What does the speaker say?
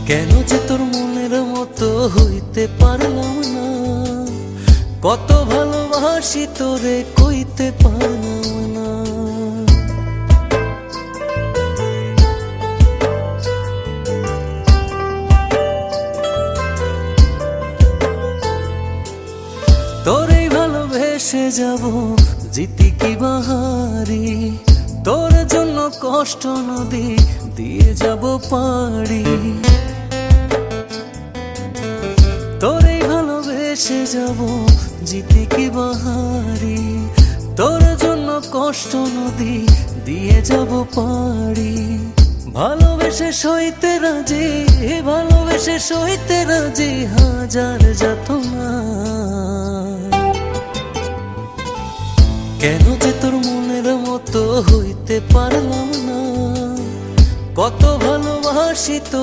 কেন যে তোর মনের মতো হইতে পারলাম না, কত ভালোবাসি তোরে কইতে পারলাম না। তোরে ভালোবেসে যাব জিতি কি বাহারি, তোর জন্য কষ্ট নদী দিয়ে যাব পাড়ি। তোরে ভালোবেসে যাব জিতি কি বাহারি, তোর জন্য কষ্ট নদী দিয়ে যাব পাড়ি। ভালোবেসে সইতে রাজি, ভালোবেসে সইতে রাজি হাজার যাতনা। কেন যে তোর মনের মতো হইতে পারলাম না, কত ভালোবাসি তো